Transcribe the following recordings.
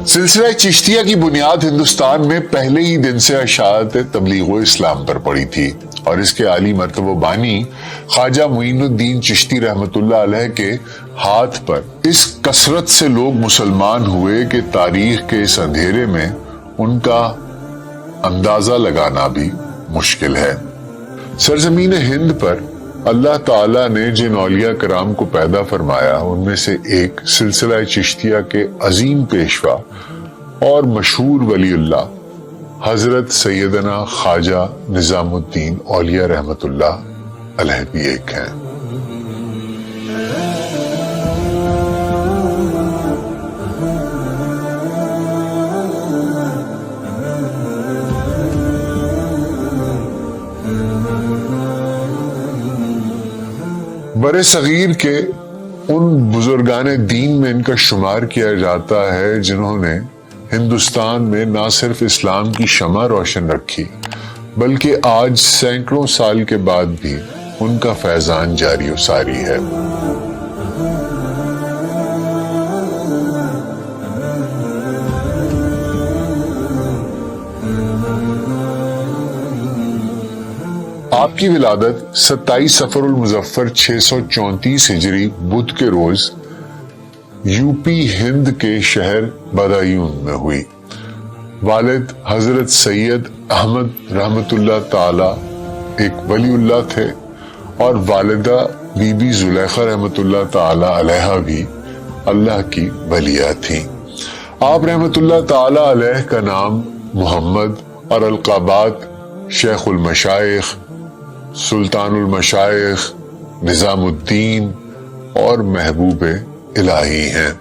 سلسلہ چشتیہ کی بنیاد ہندوستان میں پہلے ہی دن سے اشاعت تبلیغ و اسلام پر پڑی تھی، اور اس کے عالی مرتبہ بانی خواجہ معین الدین چشتی رحمت اللہ علیہ کے ہاتھ پر اس کثرت سے لوگ مسلمان ہوئے کہ تاریخ کے اس اندھیرے میں ان کا اندازہ لگانا بھی مشکل ہے۔ سرزمین ہند پر اللہ تعالیٰ نے جن اولیاء کرام کو پیدا فرمایا ان میں سے ایک سلسلہ چشتیہ کے عظیم پیشوا اور مشہور ولی اللہ حضرت سیدنا خواجہ نظام الدین اولیاء رحمت اللہ علیہ بھی ایک ہیں۔ برِ صغیر کے ان بزرگان دین میں ان کا شمار کیا جاتا ہے جنہوں نے ہندوستان میں نہ صرف اسلام کی شمع روشن رکھی بلکہ آج سینکڑوں سال کے بعد بھی ان کا فیضان جاری و ساری ہے۔ آپ کی ولادت 27 صفر المظفر 634 ہجری بدھ کے روز یو پی ہند کے شہر بدایون میں ہوئی۔ والد حضرت سید احمد رحمت اللہ تعالی ایک ولی اللہ تھے اور والدہ بی بی زلیخا رحمت اللہ تعالی علیہ بھی اللہ کی ولیہ تھیں۔ آپ رحمت اللہ تعالی علیہ کا نام محمد اور القابات شیخ المشائخ، سلطان المشائخ، نظام الدین اور محبوب الہی ہیں۔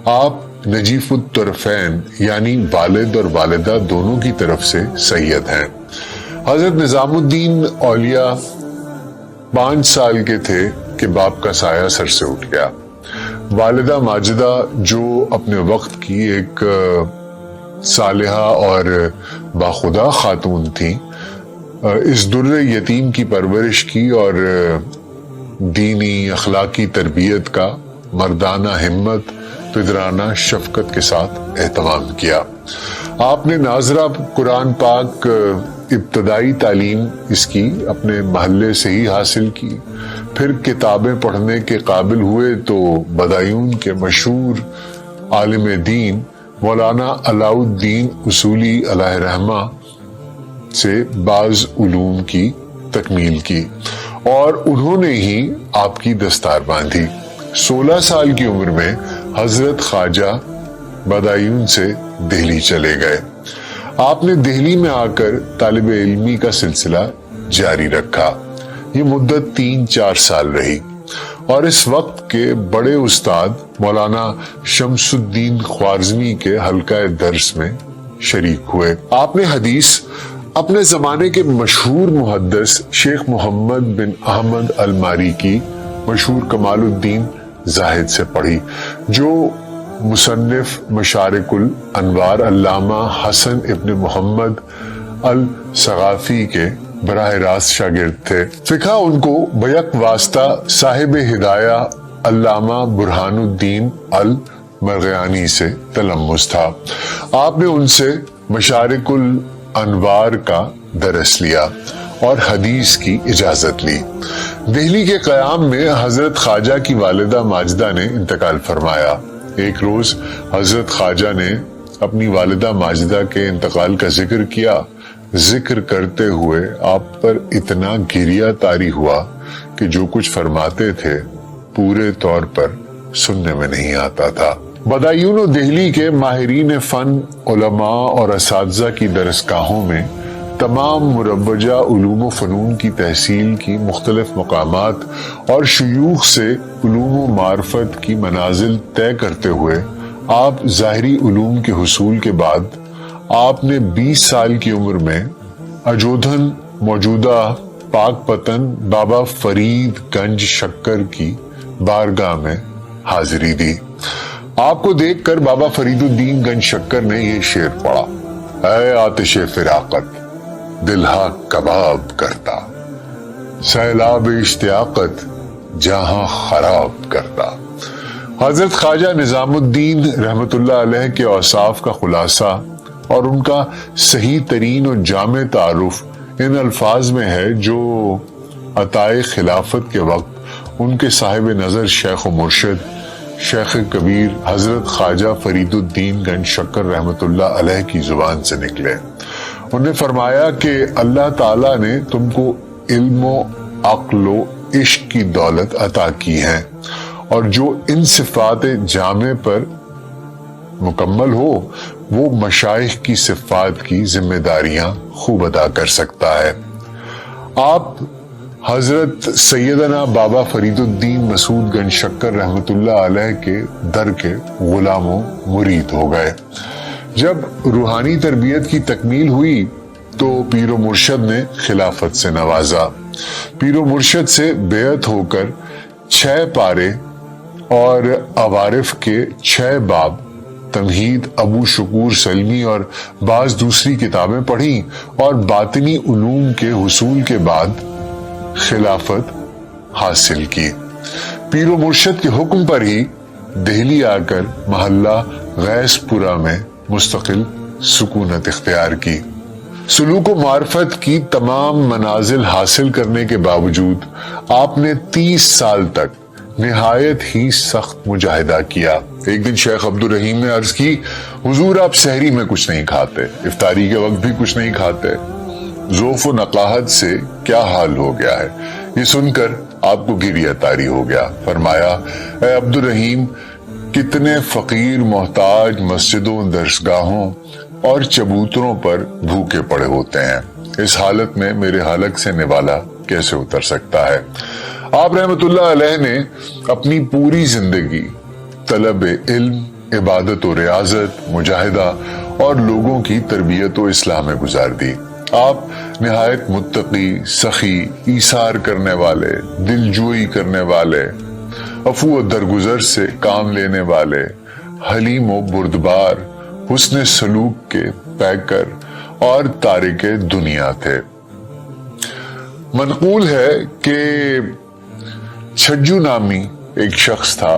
آپ نجیف الطرفین یعنی والد اور والدہ دونوں کی طرف سے سید ہیں۔ حضرت نظام الدین اولیاء 5 سال کے تھے کہ باپ کا سایہ سر سے اٹھ گیا۔ والدہ ماجدہ جو اپنے وقت کی ایک صالحہ اور باخدا خاتون تھیں، اس در یتیم کی پرورش کی اور دینی اخلاقی تربیت کا مردانہ ہمت، پدرانہ شفقت کے ساتھ اہتمام کیا۔ آپ نے ناظرہ قرآن پاک ابتدائی تعلیم اس کی اپنے محلے سے ہی حاصل کی، پھر کتابیں پڑھنے کے قابل ہوئے تو بدایون کے مشہور عالم دین مولانا علاء الدین اصولی علیہ رحمہ سے بعض علوم کی تکمیل کی اور انہوں نے ہی آپ کی دستار باندھی۔ 16 سال کی عمر میں حضرت خواجہ بدایون سے دہلی چلے گئے۔ آپ نے دہلی میں آ کر طالب علمی کا سلسلہ جاری رکھا۔ یہ مدت 3-4 سال رہی اور اس وقت کے بڑے استاد مولانا شمس الدین خوارزمی کے حلقہ درس میں شریک ہوئے۔ آپ نے حدیث اپنے زمانے کے مشہور محدث شیخ محمد بن احمد الماری کی مشہور کمال الدین زاہد سے پڑھی، جو مصنف مشارق الانوار علامہ حسن ابن محمد الثقافی کے براہ راست شاگرد تھے۔ فقہ ان کو بیک واسطہ صاحب ہدایہ علامہ برہان الدین المرغیانی سے تلمس تھا۔ آپ نے ان سے مشارق الانوار کا درس لیا اور حدیث کی اجازت لی۔ دہلی کے قیام میں حضرت خواجہ کی والدہ ماجدہ نے انتقال فرمایا۔ ایک روز حضرت خواجہ نے اپنی والدہ ماجدہ کے انتقال کا ذکر کیا۔ ذکر کرتے ہوئے آپ پر اتنا گریہ طاری ہوا کہ جو کچھ فرماتے تھے پورے طور پر سننے میں نہیں آتا تھا۔ بدایون و دہلی کے ماہرین فن، علماء اور اساتذہ کی درسگاہوں میں تمام مروجہ علوم و فنون کی تحصیل کی مختلف مقامات اور شیوخ سے علوم و معرفت کی منازل طے کرتے ہوئے آپ ظاہری علوم کے حصول کے بعد آپ نے 20 سال کی عمر میں اجودھن موجودہ پاک پتن بابا فرید گنج شکر کی بارگاہ میں حاضری دی۔ آپ کو دیکھ کر بابا فرید الدین گنج شکر نے یہ شعر پڑھا: اے آتش فراقت دل ہا کباب کرتا، سیلاب اشتیاقت جہاں خراب کرتا۔ حضرت خواجہ نظام الدین رحمت اللہ علیہ کے اوصاف کا خلاصہ اور ان کا صحیح ترین اور جامع تعارف ان الفاظ میں ہے جو عطائے خلافت کے وقت ان کے صاحب نظر شیخ و مرشد شیخ کبیر حضرت خواجہ فرید الدین گنج شکر رحمت اللہ علیہ کی زبان سے نکلے۔ انہوں نے فرمایا کہ اللہ تعالیٰ نے تم کو علم و عقل و عشق کی دولت عطا کی ہے، اور جو ان صفات جامع پر مکمل ہو وہ مشائخ کی صفات کی ذمہ داریاں خوب ادا کر سکتا ہے۔ آپ حضرت سیدنا بابا فرید الدین مسعود گنج شکر رحمت اللہ علیہ کے در کے غلام و مرید ہو گئے۔ جب روحانی تربیت کی تکمیل ہوئی تو پیر و مرشد نے خلافت سے نوازا۔ پیر و مرشد سے بیعت ہو کر 6 پارے اور عوارف کے 6 باب، تمہید، ابو شکور سلمی اور بعض دوسری کتابیں پڑھی اور باطنی علوم کے حصول کے بعد خلافت حاصل کی۔ پیر و مرشد کے حکم پر ہی دہلی آ کر محلہ غیث پورہ میں مستقل سکونت اختیار کی۔ سلوک و معرفت کی تمام منازل حاصل کرنے کے باوجود آپ نے 30 سال تک نہایت ہی سخت مجاہدہ کیا۔ ایک دن شیخ عبد الرحیم نے عرض کی: حضور آپ سحری میں کچھ نہیں کھاتے، افطاری کے وقت بھی کچھ نہیں کھاتے، ذوف و نقاہت سے کیا حال ہو گیا ہے؟ یہ سن کر آپ کو گریہ طاری ہو گیا۔ فرمایا: اے عبد الرحیم، کتنے فقیر محتاج مسجدوں، درسگاہوں اور چبوتروں پر بھوکے پڑے ہوتے ہیں، اس حالت میں میرے حلق سے نوالا کیسے اتر سکتا ہے؟ آپ رحمت اللہ علیہ نے اپنی پوری زندگی طلب علم، عبادت و ریاضت، مجاہدہ اور لوگوں کی تربیت و اصلاح میں گزار دی۔ آپ نہایت متقی، سخی، ایثار کرنے والے، دلجوئی کرنے والے، عفو و درگزر سے کام لینے والے، حلیم و بردبار، حسن سلوک کے پیکر اور تارک دنیا تھے۔ منقول ہے کہ چھجو نامی ایک شخص تھا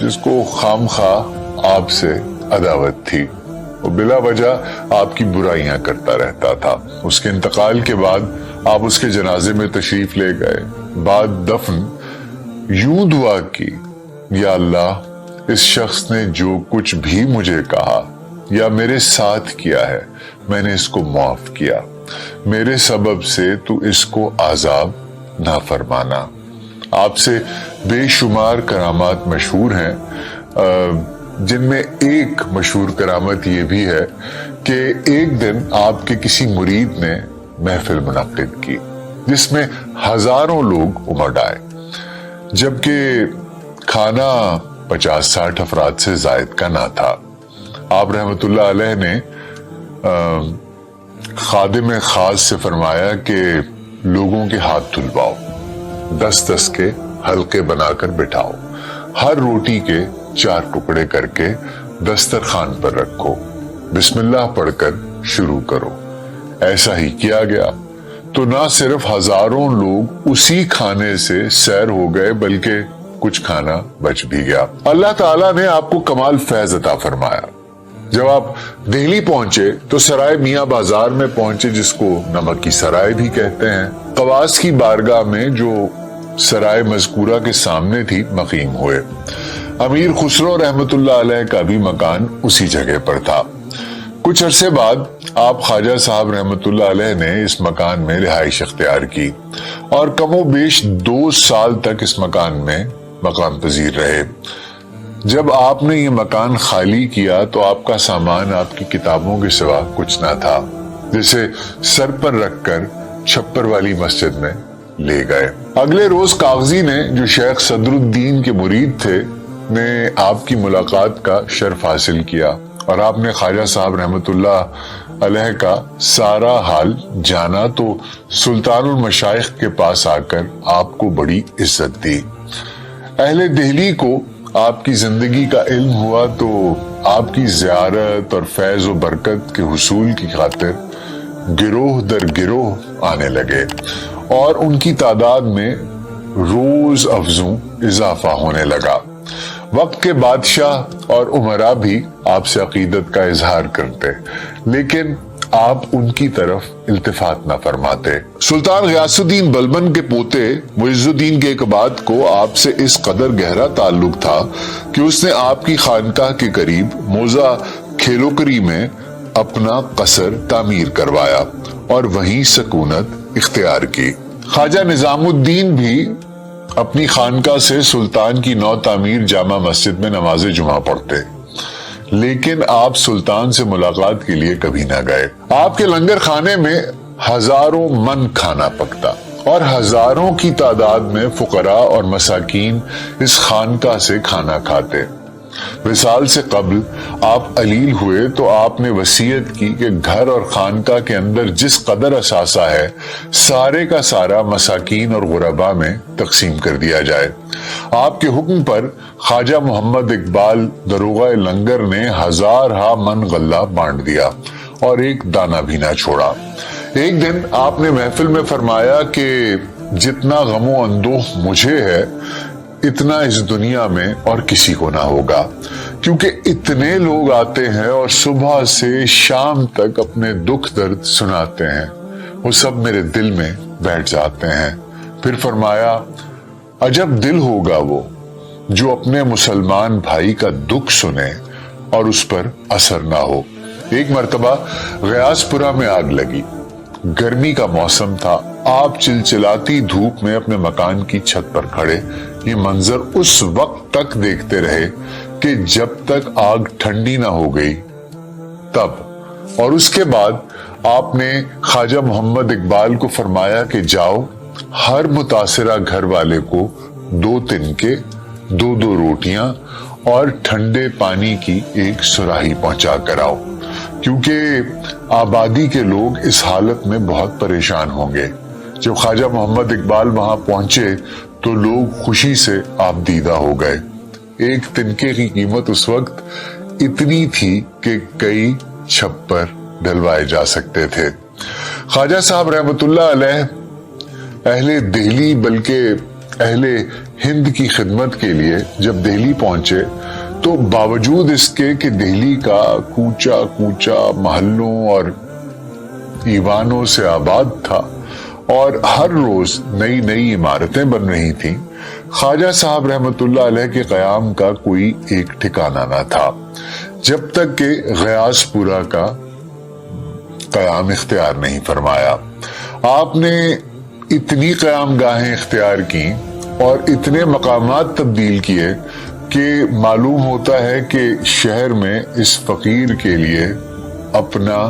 جس کو خام خواہ آپ سے عداوت تھی، وہ بلا وجہ آپ کی برائیاں کرتا رہتا تھا۔ اس کے انتقال کے بعد آپ اس کے جنازے میں تشریف لے گئے۔ بعد دفن یوں دعا کی: یا اللہ، اس شخص نے جو کچھ بھی مجھے کہا یا میرے ساتھ کیا ہے میں نے اس کو معاف کیا، میرے سبب سے تو اس کو عذاب نہ فرمانا۔ آپ سے بے شمار کرامات مشہور ہیں، جن میں ایک مشہور کرامت یہ بھی ہے کہ ایک دن آپ کے کسی مرید نے محفل منعقد کی جس میں ہزاروں لوگ امٹ آئے، جبکہ کھانا 50-60 افراد سے زائد کا نہ تھا۔ آپ رحمت اللہ علیہ نے خادم خاص سے فرمایا کہ لوگوں کے ہاتھ دھلواؤ، 10-10 کے حلقے بنا کر بٹھاؤ، ہر روٹی کے 4 ٹکڑے کر کے دسترخوان پر رکھو، بسم اللہ پڑھ کر شروع کرو۔ ایسا ہی کیا گیا تو نہ صرف ہزاروں لوگ اسی کھانے سے سیر ہو گئے بلکہ کچھ کھانا بچ بھی گیا۔ اللہ تعالیٰ نے آپ کو کمال فیض عطا فرمایا۔ جب آپ دہلی پہنچے تو سرائے میاں بازار میں پہنچے، جس کو نمک کی سرائے بھی کہتے ہیں۔ قواس کی بارگاہ میں جو سرائے مذکورہ کے سامنے تھی مقیم ہوئے۔ امیر خسرو رحمت اللہ علیہ کا بھی مکان اسی جگہ پر تھا۔ کچھ عرصے بعد آپ خواجہ صاحب رحمت اللہ علیہ نے اس مکان میں رہائش اختیار کی اور کم و بیش 2 سال تک اس مکان میں مقام پذیر رہے۔ جب آپ نے یہ مکان خالی کیا تو آپ کا سامان آپ کی کتابوں کے سوا کچھ نہ تھا، جسے سر پر رکھ کر چھپر والی مسجد میں لے گئے۔ اگلے روز کاغذی نے، جو شیخ صدر الدین کے مرید تھے، نے آپ کی ملاقات کا شرف حاصل کیا اور آپ نے خواجہ صاحب رحمت اللہ علیہ کا سارا حال جانا تو سلطان المشائخ کے پاس آ کر آپ کو بڑی عزت دی۔ اہل دہلی کو آپ کی زندگی کا علم ہوا تو آپ کی زیارت اور فیض و برکت کے حصول کی خاطر گروہ در گروہ آنے لگے اور ان کی تعداد میں روز افزوں اضافہ ہونے لگا۔ وقت کے بادشاہ اور امراء بھی آپ سے عقیدت کا اظہار کرتے، لیکن آپ ان کی طرف التفات نہ فرماتے۔ سلطان غیاث الدین بلبن کے پوتے معز الدین کیقباد کو آپ سے اس قدر گہرا تعلق تھا کہ اس نے آپ کی خانقاہ کے قریب موضع کھیلوکری میں اپنا قصر تعمیر کروایا اور وہیں سکونت اختیار کی۔ خواجہ نظام الدین بھی اپنی خانقاہ سے سلطان کی نو تعمیر جامع مسجد میں نماز جمعہ پڑھتے، لیکن آپ سلطان سے ملاقات کے لیے کبھی نہ گئے۔ آپ کے لنگر خانے میں ہزاروں من کھانا پکتا اور ہزاروں کی تعداد میں فقراء اور مساکین اس خانقاہ سے کھانا کھاتے۔ وصال سے قبل آپ علیل ہوئے تو آپ نے وصیت کی کہ گھر اور خانقاہ کے اندر جس قدر اثاثہ ہے سارے کا سارا مساکین اور غرباء میں تقسیم کر دیا جائے۔ آپ کے حکم پر خواجہ محمد اقبال دروغہ لنگر نے 1000 من غلہ بانٹ دیا اور ایک دانہ بھی نہ چھوڑا۔ ایک دن آپ نے محفل میں فرمایا کہ جتنا غم و اندوہ مجھے ہے اتنا اس دنیا میں اور کسی کو نہ ہوگا، کیونکہ اتنے لوگ آتے ہیں اور صبح سے شام تک اپنے دکھ درد سناتے ہیں، وہ سب میرے دل میں بیٹھ جاتے ہیں۔ پھر فرمایا عجب دل ہوگا وہ جو اپنے مسلمان بھائی کا دکھ سنے اور اس پر اثر نہ ہو۔ ایک مرتبہ غیاث پورہ میں آگ لگی، گرمی کا موسم تھا، آپ چلچلاتی دھوپ میں اپنے مکان کی چھت پر کھڑے یہ منظر اس وقت تک دیکھتے رہے کہ جب تک آگ ٹھنڈی نہ ہو گئی تب، اور اس کے بعد آپ نے خواجہ محمد اقبال کو فرمایا کہ جاؤ ہر متاثرہ گھر والے کو 2 تنکے 2 روٹیاں اور ٹھنڈے پانی کی ایک سراہی پہنچا کر آؤ، کیونکہ آبادی کے لوگ اس حالت میں بہت پریشان ہوں گے۔ جب خواجہ محمد اقبال وہاں پہنچے تو لوگ خوشی سے آپ دیدہ ہو گئے۔ ایک تنکے کی قیمت اس وقت اتنی تھی کہ کئی چھپر ڈلوائے جا سکتے تھے۔ خواجہ صاحب رحمت اللہ علیہ اہل دہلی بلکہ اہل ہند کی خدمت کے لیے جب دہلی پہنچے تو باوجود اس کے کہ دہلی کا کوچا کوچا محلوں اور ایوانوں سے آباد تھا اور ہر روز نئی نئی عمارتیں بن رہی تھیں، خواجہ صاحب رحمت اللہ علیہ کے قیام کا کوئی ایک ٹھکانہ نہ تھا، جب تک کہ غیاث پورہ کا قیام اختیار نہیں فرمایا۔ آپ نے اتنی قیام گاہیں اختیار کی اور اتنے مقامات تبدیل کیے کہ معلوم ہوتا ہے کہ شہر میں اس فقیر کے لیے اپنا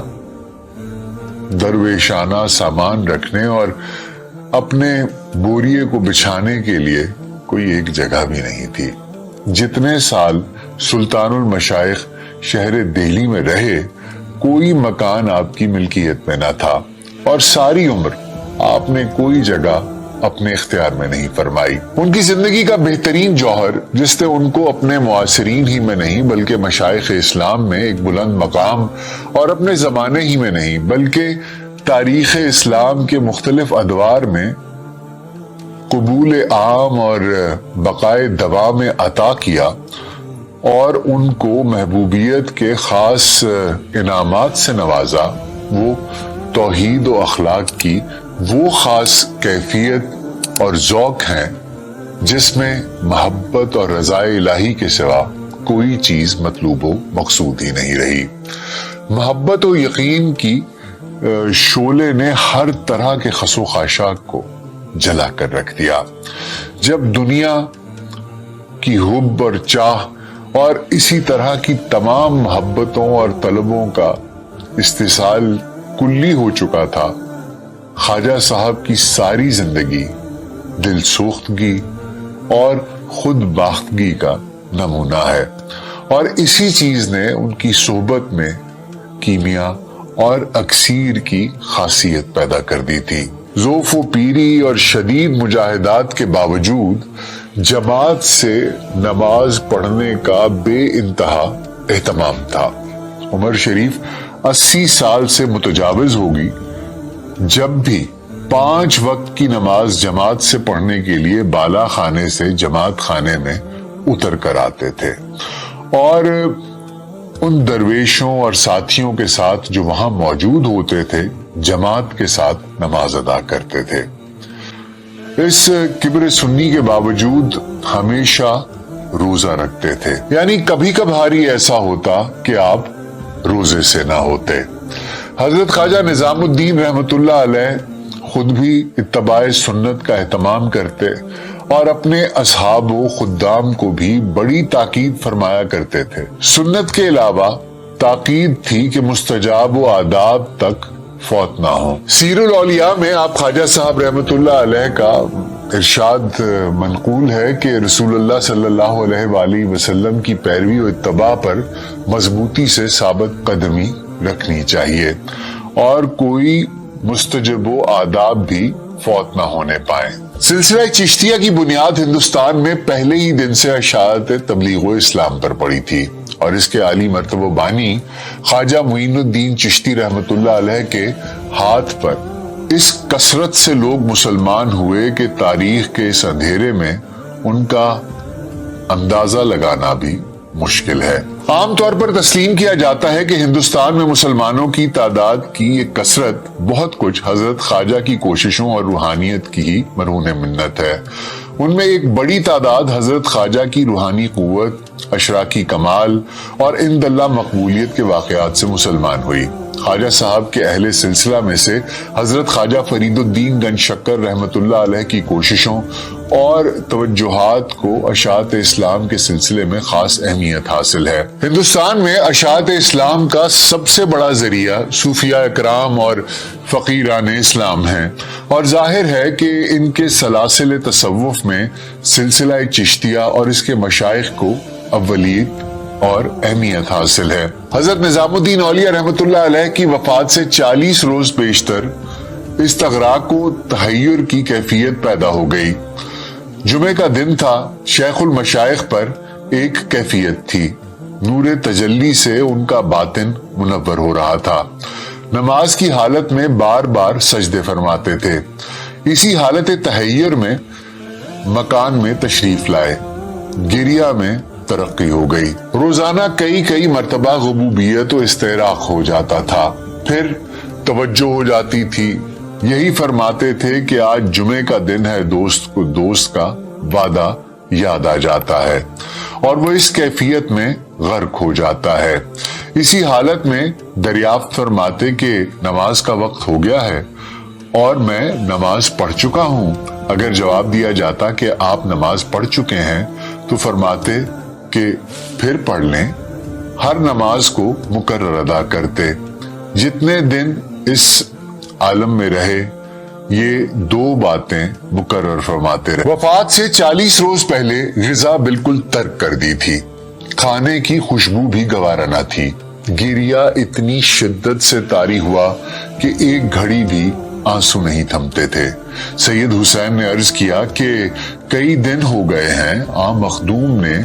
درویشانہ سامان رکھنے اور اپنے بوریے کو بچھانے کے لیے کوئی ایک جگہ بھی نہیں تھی۔ جتنے سال سلطان المشائخ شہر دہلی میں رہے کوئی مکان آپ کی ملکیت میں نہ تھا اور ساری عمر آپ نے کوئی جگہ اپنے اختیار میں نہیں فرمائی۔ ان کی زندگی کا بہترین جوہر جس نے ان کو اپنے معاصرین ہی میں نہیں بلکہ مشائخ اسلام میں ایک بلند مقام اور اپنے زمانے ہی میں نہیں بلکہ تاریخ اسلام کے مختلف ادوار میں قبول عام اور بقائے دوام میں عطا کیا اور ان کو محبوبیت کے خاص انعامات سے نوازا، وہ توحید و اخلاق کی وہ خاص کیفیت اور ذوق ہیں جس میں محبت اور رضا الہی کے سوا کوئی چیز مطلوب و مقصود ہی نہیں رہی۔ محبت و یقین کی شعلے نے ہر طرح کے خس و خاشاک کو جلا کر رکھ دیا۔ جب دنیا کی حب اور چاہ اور اسی طرح کی تمام محبتوں اور طلبوں کا استحصال کلی ہو چکا تھا، خواجہ صاحب کی ساری زندگی دل سوختگی اور خود باختگی کا نمونہ ہے۔ اور اسی چیز نے ان کی صحبت میں کیمیا اور اکسیر کی خاصیت پیدا کر دی تھی۔ ذوف و پیری اور شدید مجاہدات کے باوجود جماعت سے نماز پڑھنے کا بے انتہا اہتمام تھا۔ عمر شریف 80 سال سے متجاوز ہوگی جب بھی 5 وقت کی نماز جماعت سے پڑھنے کے لیے بالا خانے سے جماعت خانے میں اتر کر آتے تھے اور ان درویشوں اور ساتھیوں کے ساتھ جو وہاں موجود ہوتے تھے جماعت کے ساتھ نماز ادا کرتے تھے۔ اس کبر سنی کے باوجود ہمیشہ روزہ رکھتے تھے، یعنی کبھی کبھاری ایسا ہوتا کہ آپ روزے سے نہ ہوتے۔ حضرت خواجہ نظام الدین رحمت اللہ علیہ خود بھی اتباع سنت کا اہتمام کرتے اور اپنے اصحاب و خدام کو بھی بڑی تاکید فرمایا کرتے تھے۔ سنت کے علاوہ تاکید تھی کہ مستجاب و آداب تک فوت نہ ہو۔ سیر الاولیاء میں آپ خواجہ صاحب رحمت اللہ علیہ کا ارشاد منقول ہے کہ رسول اللہ صلی اللہ علیہ وآلہ وسلم کی پیروی و اتباع پر مضبوطی سے ثابت قدمی رکھنی چاہیے اور کوئی مستجب و آداب بھی فوت نہ ہونے پائیں۔ سلسلہ چشتیہ کی بنیاد ہندوستان میں پہلے ہی دن سے اشاعت تبلیغ و اسلام پر پڑی تھی اور اس کے عالی مرتبہ بانی خواجہ معین الدین چشتی رحمت اللہ علیہ کے ہاتھ پر اس کثرت سے لوگ مسلمان ہوئے کہ تاریخ کے اس اندھیرے میں ان کا اندازہ لگانا بھی مشکل ہے۔ عام طور پر تسلیم کیا جاتا ہے کہ ہندوستان میں مسلمانوں کی تعداد کی یہ کثرت بہت کچھ حضرت خواجہ کی کوششوں اور روحانیت کی ہی مرہون منت ہے۔ ان میں ایک بڑی تعداد حضرت خواجہ کی روحانی قوت، اشراقی کمال اور عند اللہ مقبولیت کے واقعات سے مسلمان ہوئی۔ خواجہ صاحب کے اہل سلسلہ میں سے حضرت خواجہ فرید الدین گنج شکر رحمت اللہ علیہ کی کوششوں اور توجہات کو اشاعت اسلام کے سلسلے میں خاص اہمیت حاصل ہے۔ ہندوستان میں اشاعت اسلام کا سب سے بڑا ذریعہ صوفیاء اکرام اور فقیران اسلام ہیں اور ظاہر ہے کہ ان کے سلاسل تصوف میں سلسلہ چشتیہ اور اس کے مشائخ کو اولیت اور اہمیت حاصل ہے۔ حضرت نظام الدین اولیاء رحمت اللہ علیہ کی وفات سے 40 روز بیشتر استغراق و تحیر کی کیفیت پیدا ہو گئی۔ جمعہ کا دن تھا، شیخ المشائخ پر ایک کیفیت تھی، نور تجلی سے ان کا باطن منور ہو رہا تھا۔ نماز کی حالت میں بار بار سجدے فرماتے تھے۔ اسی حالت تحیر میں مکان میں تشریف لائے، گریہ میں ترقی ہو گئی۔ روزانہ کئی مرتبہ غبوبیت و استغراق ہو جاتا تھا، پھر توجہ ہو جاتی تھی۔ یہی فرماتے تھے کہ آج جمعے کا دن ہے، دوست کو دوست کا وعدہ یاد آ جاتا ہے اور وہ اس کیفیت میں غرق ہو جاتا ہے۔ اسی حالت میں دریافت فرماتے کہ نماز کا وقت ہو گیا ہے اور میں نماز پڑھ چکا ہوں۔ اگر جواب دیا جاتا کہ آپ نماز پڑھ چکے ہیں تو فرماتے کہ پھر پڑھ لیں۔ ہر نماز کو مقرر ادا کرتے۔ جتنے دن اس عالم میں رہے یہ 2 باتیں مقرر فرماتے رہے۔ وفات سے 40 روز پہلے غذا بالکل ترک کر دی تھی، کھانے کی خوشبو بھی گوارا نہ تھی۔ گریہ اتنی شدت سے طاری ہوا کہ ایک گھڑی بھی آنسو نہیں تھمتے تھے۔ سید حسین نے عرض کیا کہ کئی دن ہو گئے ہیں عام مخدوم نے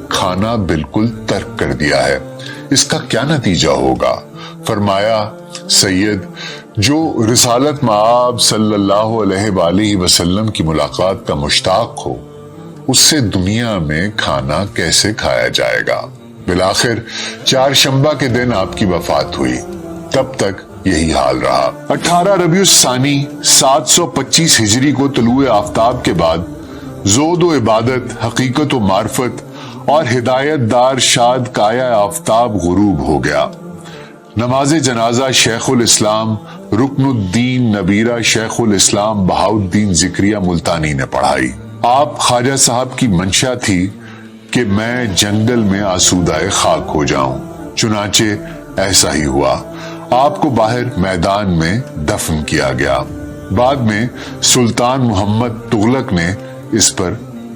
کھانا بالکل ترک کر دیا ہے، اس کا کیا نتیجہ ہوگا؟ فرمایا، سید جو رسالت مآب صلی اللہ علیہ وآلہ وسلم کی ملاقات کا مشتاق ہو اس سے دنیا میں کھانا کیسے کھایا جائے گا؟ بالآخر 4 شنبہ کے دن آپ کی وفات ہوئی، تب تک یہی حال رہا۔ 18 ربیع الثانی 725 ہجری کو طلوع آفتاب کے بعد زہد و عبادت، حقیقت و معرفت اور ہدایت دار شاد کایا آفتاب غروب ہو گیا۔ نماز جنازہ شیخ الاسلام رکن الدین نبیرہ شیخ الاسلام بہاؤالدین ذکریہ ملتانی نے پڑھائی۔ آپ خواجہ صاحب کی منشا تھی کہ میں جنگل میں آسودہ خاک ہو جاؤں، چنانچہ ایسا ہی ہوا۔ آپ کو باہر میدان میں دفن کیا گیا۔ بعد میں سلطان محمد تغلق نے اس پر